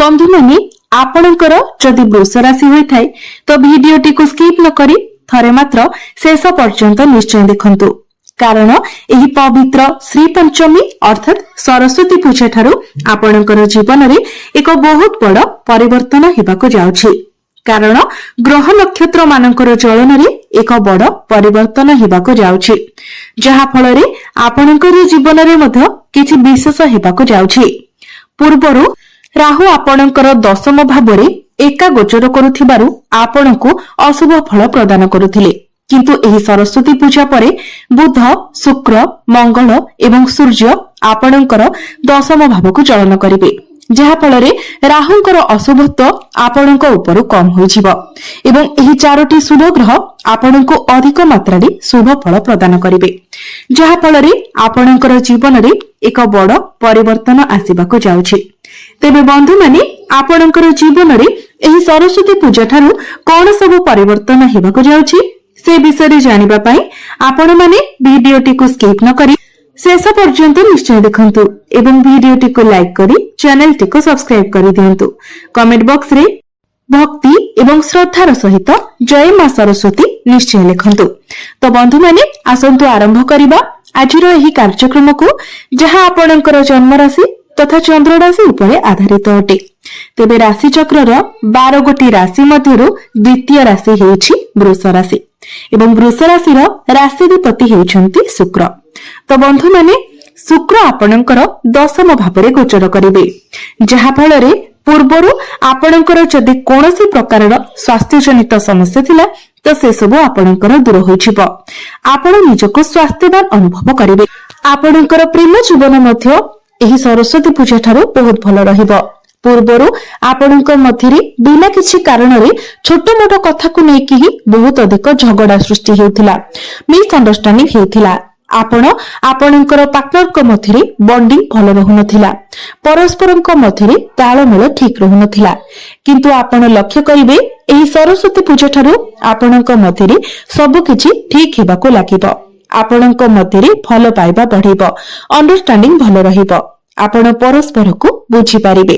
बंधु माने आपणकर जदि वृष राशि होता है तो भिडियोटी को स्किप न करी थरे मात्र शेष पर्यंत निश्चय देखंतु कारण एही पवित्र श्री पंचमी अर्थात सरस्वती पूजा ठारू आपणकर जीवन रे एक बहुत बड़ परिवर्तन हेबाको जाउछि। कारण ग्रह नक्षत्र मानकर चलन रे एक बड़ परिवर्तन हेबाको जाउछि, जहा फल रे आपणकर जीवन रे मध्य किछि विशेष हेबाको जाउछि। पूर्वरु राहु आपणकर दशम भावरे एका गोचर करुथिबारु आपणको अशुभ फल प्रदान करुथिले, किंतु एही सरस्वती पूजा परे बुध, शुक्र, मंगल एवं सूर्य आपणकर दशम भावको चलन करिवे, जहा फल रे राहुंकर अशुभत्व आपणको ऊपर कम होइजिवो एवं एही चारोटी शुभ ग्रह आपणको अधिक मात्रा रे शुभ फल प्रदान करिवे, जहा फल रे आपणकर जीवन रे एक बड़ परिवर्तन आसीबाको जाउछि। तेबे बंधु माने आपणकर जीवन रे एही सरस्वती पूजा ठारू कोन सब परिवर्तन हेबाको जाउछि से विषय रे जानिबा पई आपण माने भिडियोटी को स्किप न करी शेष पर्यंत निश्चय देखंतु एवं भिडियोटी को लाइक करी चैनलटी को सब्सक्राइब करि दियंतु। कमेंट बॉक्स रे भक्ति एवं श्रद्धार सहित जय मां सरस्वती निश्चय लिखंतु। तो बंधु माने आसंतु आरंभ करिबा आजिरो एही कार्यक्रम को, जहा आपणकर जन्म राशि तथा चंद्र राशि उपरे आधारित अटे। तेबे राशि चक्रर 12 गोटी राशि मध्यरु द्वितीय राशि हेउछि वृष राशि एवं वृष राशिर राशिधिपति हेउछन्ति शुक्र। तो बंधु माने शुक्र आपणकर दशम भावरे गोचर करिवे, जहा फल रे पूर्वरु आपणकर जदि कोनोसी प्रकारर स्वास्थ्य जनित समस्या थिला तो से सब आपणकर दूर होइछिबो। आपण निजको स्वास्थ्यवान अनुभव करिवे। आपणकर प्रेम जीवन मध्य एही सरस्वती पूजा ठारू बहुत भल रहिबो। पूर्वरु आपणक मध्यरे बिना किछि कारण रे छोट मोट कथा को नेकी ही बहुत अधिक झगड़ा सृष्टि हेउथिला, मिसअंडरस्टैंडिंग हेउथिला। आपण आपणकर पार्टनर मध्यरे बॉन्डिंग भल रहुनथिला, परस्परक मध्यरे तालमेल ठीक रहुनथिला, किंतु आपण लक्ष्य करिवे एही सरस्वती पूजा ठारू आपणक मध्यरे सब किछि ठीक हेबाको लागिबो। आपणक मध्यरे भल पाइबा बढ़िबो, अंडरस्टैंडिंग भल रहिबो, आपण परस्पर को बुझी पारिबे।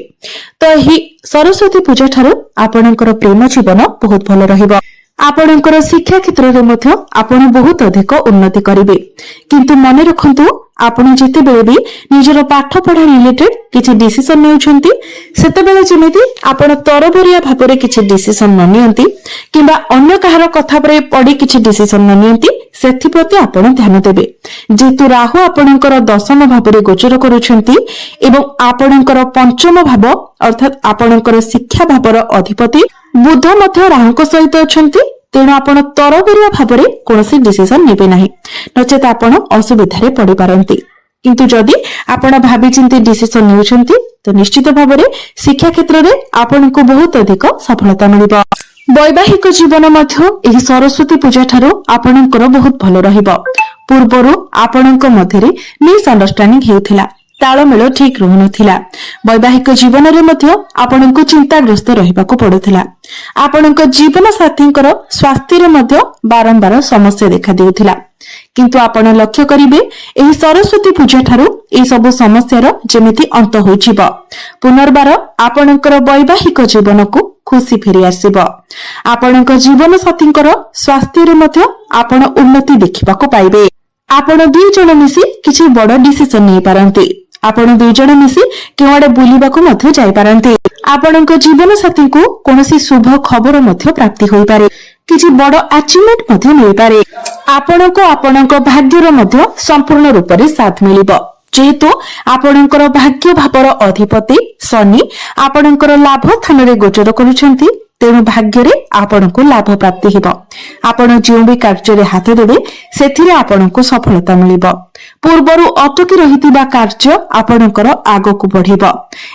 तो एही सरस्वती पूजा ठारू आपणकर प्रेम जीवन बहुत भल रहिबो। आपणकर शिक्षा क्षेत्र रे मध्य आपण बहुत अधिक उन्नति करिवे, किंतु मने रखंतु आपण जेतेबेले भी निजर पाठ पढ़ा रिलेटेड किछि डिसिजन नेउछंती सेतेबेले जेमिति आपण तरबरिया भाबरे किछि डिसिजन न नियंती किबा अन्य काहर कथा परे पड़ी किछि डिसिजन न नियंती सेथि प्रति आपण ध्यान देबे। जेतु राहु आपणकर दशम भावरे गोचर करूछंती एवं आपणकर पंचम भाव अर्थात आपणकर शिक्षा भावर अधिपति बुध मध्य राहुଙ୍କ सहित अछंती, तेणु आपण तरबरिया भावरे कोनोसी डिसिजन नेबे नाही, नचेत आपण असुविधारे पड़ी पारंती। किंतु जदि आपण भाबी चिंती डिसिजन नेउछंती तो निश्चित भावरे शिक्षा क्षेत्र रे आपनको बहुत अधिक सफलता मिलिबो। वैवाहिक जीवन मध्य एही सरस्वती पूजा ठारू आपणकर बहुत भल रहिबो। पूर्वरु आपणक मध्यरे मिसअंडरस्टैंडिंग हेउथिला, तालमेल ठीक रहुनथिला, वैवाहिक जीवन रे मध्य आपणको चिंताग्रस्त रहिबाको पडुथिला। आपणको जीवन साथींकर स्वास्थ्य रे मध्य बारंबार समस्या देखा देउथिला, किंतु आपण लक्ष्य करिवे एही सरस्वती पूजा ठारू ए सब समस्यार जेमिति अंत होइछिबो। पुनर्बार आपणकर वैवाहिक जीवन को खुशी फेरी आसीबो। आपणक जीवन साथींकर स्वास्थ्य रे मध्य आपण उन्नति देखिबाको पाइबे। आपण दुई जण मिसी किछि बड़ डिसिजन नै पारंती। आपण दुई जण मिसी केवाडे बुलिबाको मध्य जाई पारंती। आपणक जीवन साथी को कोनोसी शुभ खबर मध्य प्राप्ति होई पारे, किछि बड़ अचीवमेंट मध्य मिलि पारे। आपणको आपणक भाग्यर मध्य संपूर्ण रूप रे साथ मिलिबो, जेहेतु आपणकर भाग्य भावर अधिपति शनि आपणकर लाभ स्थान रे गोचर करूछंती, तेणु भाग्य रे आपणको लाभ प्राप्ति हेबो। आपण जो भी कार्य रे हाथ देबे सेथिरे आपणको सफलता मिलिबो। पूर्वरु अटकी रहितिबा कार्य आपणकर आगको बढ़िबो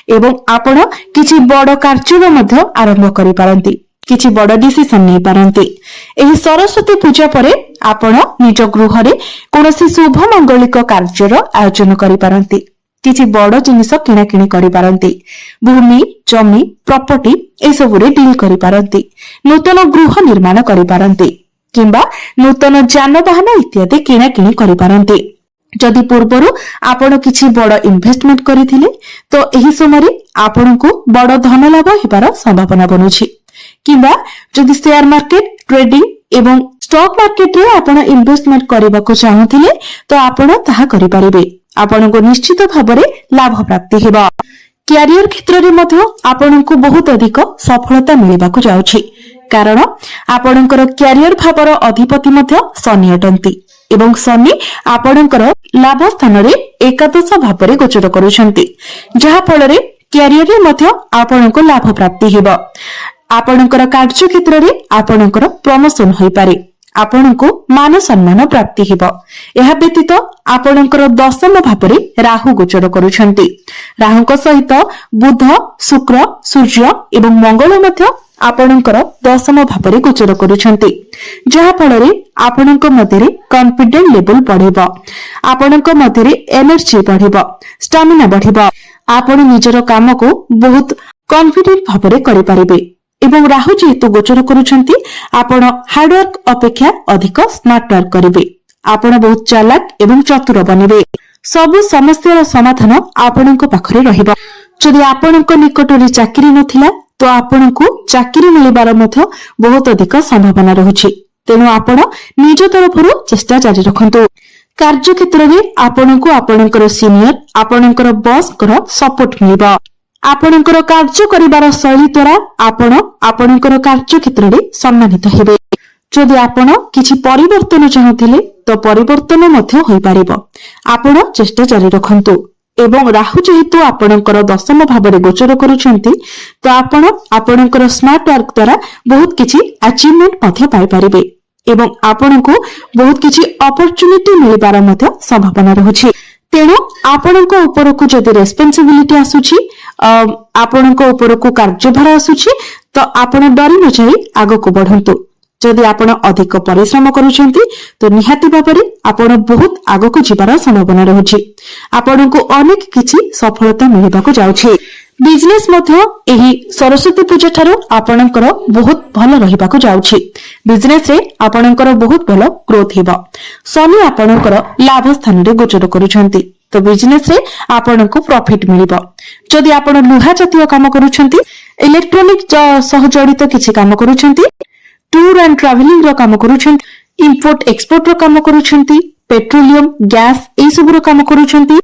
एवं आपण किछि बड़ कार्य मध्य आरंभ करि पारंती, किछि बड़ डिसिजन नै पारंती। एही सरस्वती पूजा परे आपण निज गृह रे कोनोसी शुभ मंगलिक कार्यर आयोजन करि पारंती, किछि बड़ जिनिस किना किणी करि पारंती, भूमि जमी प्रॉपर्टी ए सब रे डील करि पारंती, नूतन गृह निर्माण करि पारंती किंबा नूतन जानवाहन इत्यादि किना किणी करि पारंती। जदि पूर्वरु आपण किछि बड़ इन्वेस्टमेंट करथिले तो एही समय आपनकु बड़ धन लाभ हेबार संभावना बनुछि किबा जदि शेयर मार्केट ट्रेडिंग एवं स्टॉक मार्केट रे आपण इन्वेस्टमेंट करबाको चाहुथिले तो आपण ताहा करि परिबे आपनकु निश्चित भाबरे लाभ प्राप्ति हेबा क्यारियर क्षेत्र रे मध्य आपनकु बहुत अधिक सफलता मिलिबाको जाउछि कारण आपनकर क्यारियर भावर अधिपति मध्य शनि अटंती एवं शनि आपनकर लाभ स्थान रे एकादश भाव गोचर करुछंती जहा फल रे क्यारियर रे मध्य आपनको लाभ प्राप्ति हेबो आपनकर कार्य क्षेत्र रे आपनकर प्रमोशन होई पारे आपनको मान सम्मान प्राप्ति हेबो एहा व्यतीत आपनकर दशम भाव रे राहु गोचर करुछंती राहुଙ୍କ सहित बुध शुक्र सूर्य एवं मंगल मध्य आपनकर दशम भाव रे गोचर करुछंती जहा फल रे आपनଙ୍କ मध्यरे कॉन्फिडेंट लेवल बढ़िबो आपनଙ୍କ मध्यरे एनर्जी बढ़िबो स्टैमिना बढ़िबो आपण निजर काम को बहुत कॉन्फिडेंट भाव रे करि परिबे एवं राहु जेहेतु गोचर करुछंती आपण हार्डवर्क अपेक्षा अधिक स्मार्ट वर्क करिवे आपण बहुत चालाक एवं चतुर बनिवे सबु समस्यार समाधान आपणक पाखरे रहिबो जदि आपणक निकट रे चाकरी नथिला तो आपणकु चाकरी मिलिबार मध्य बहुत अधिक संभावना रहुछि तेनु आपण निज तरफरु चेष्टा जारी रखंतु कार्य क्षेत्र रे आपणकु आपणकर सीनियर आपणकर बॉस कर सपोर्ट मिलिबो आपणकर कार्य करिबार शैली द्वारा आपण आपणकर कार्य क्षेत्र रे सम्मानित हेबे जदि आपण किछि परिवर्तन चाहुथिले तो परिवर्तन मध्य होई पारिबो आपण चेष्टा जारी रखंतु एवं राहु जेहेतु आपणकर दशम भाव रे गोचर करुछंती तो आपण आपणकर स्मार्ट वर्क द्वारा बहुत किछि अचीवमेंट मध्य पाई पारिबे एवं आपणको बहुत किछि अपॉर्चुनिटी मिलिबार मध्य संभावना रहुछि तेणु आपणको उपरको जदि रेस्पोंसिबिलिटी आसुछि आपणको उपरको कार्यभार आसुछि तो आपण डरि न जाई आगको बढ़ंतु जदि आपण अधिक परिश्रम करूछंती तो निहाती भाबरे आपण बहुत आगको जिबार संभावना रहुछि आपणको अनेक किछि सफलता मिलिबाको जाउछि बिजनेस मध्य एही सरस्वती पूजा ठारो आपणकर बहुत भलो रहिबाको जाउछि बिजनेस रे आपणकर बहुत भलो ग्रोथ हेबा शनि आपणकर लाभ स्थान रे गोचर करूछंती तो बिजनेस रे आपणको प्रॉफिट मिलिबो जदि आपण लुहा जातीय काम करूछंती इलेक्ट्रॉनिक सह जडित किछि काम करूछंती टूर एंड ट्रैवलिंग रो काम करूछंती इंपोर्ट एक्सपोर्ट रो काम करूछंती पेट्रोलियम गैस ए सब रो काम करूछंती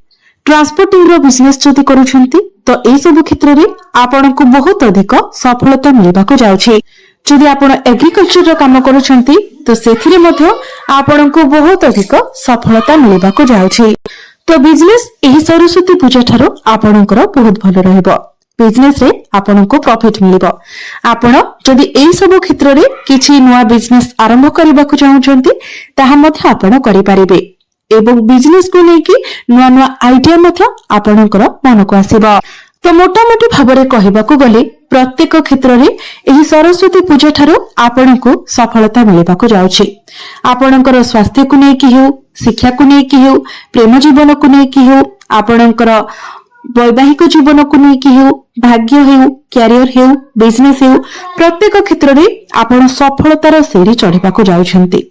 ट्रांसपोर्टिंग रो बिजनेस जदि करूछंती तो ए सब क्षेत्र रे आपनको बहुत अधिक सफलता मिलिबाको जाउछि जदि आपण एग्रीकल्चर रो काम करूछंती तो सेथिरे मध्य आपनको बहुत अधिक सफलता मिलिबाको जाउछि तो बिजनेस एही सरस्वती पूजा ठारो आपणकर बहुत भलो रहइबो बिजनेस रे आपनको प्रॉफिट मिलिबो आपण जदि एही सब क्षेत्र रे किछि नुवा बिजनेस आरंभ करबाको चाहुचंती ताहा मध्य आपण करि परिबे एवं बिजनेस को लेकी नुवा नुवा आइडिया मध्य आपणकर मन को आसीबो तो मोटामोटी भाबरे कहबाको गले प्रत्येक क्षेत्र रे एही सरस्वती पूजा ठारो आपणको सफलता मिलिबाको जाउछि आपणकर स्वास्थ्य को लेकी हेउ शिक्षा को लेकी हेउ प्रेम जीवन को लेकी हेउ आपणकर वैवाहिक जीवन को लेकी हेउ भाग्य हेउ कैरियर हेउ बिजनेस हेउ प्रत्येक क्षेत्र रे आपण सफलतार सीढ़ी चढ़िबाको जाउछंती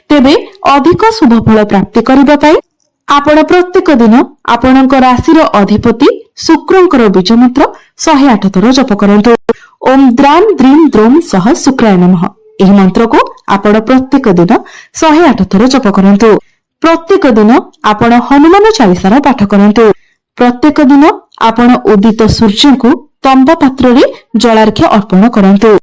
तेबे अधिक शुभ फल प्राप्ति करबा पई आपण प्रत्येक दिन आपणक राशि अधिपति शुक्रंकर बीज मंत्र 108 थर जप करंतु ओम द्राम द्रीम द्रोम सह शुक्राय नमः एही मंत्र को आपण प्रत्येक दिन 108 थर जप करंतु प्रत्येक दिन आपण हनुमान चालीसा पाठ करंतु प्रत्येक दिन आपण उदित सूर्य को तंबा पात्र रे जलार्घ्य अर्पण करंतु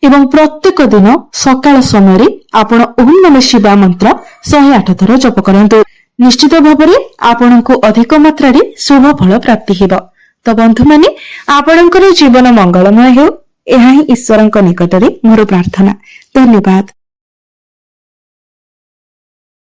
एवं प्रत्येक दिन सकाळ समय रे आपण ओम नमः शिवाय मंत्र 108 थर जप करंतु निश्चित भाबरे आपनको अधिक मात्रा रे शुभ फल प्राप्ति हेबो तो बंधु माने आपणकर जीवन मंगलमय हेउ एहा ही ईश्वरଙ୍କ निकटरे मोर प्रार्थना धन्यवाद।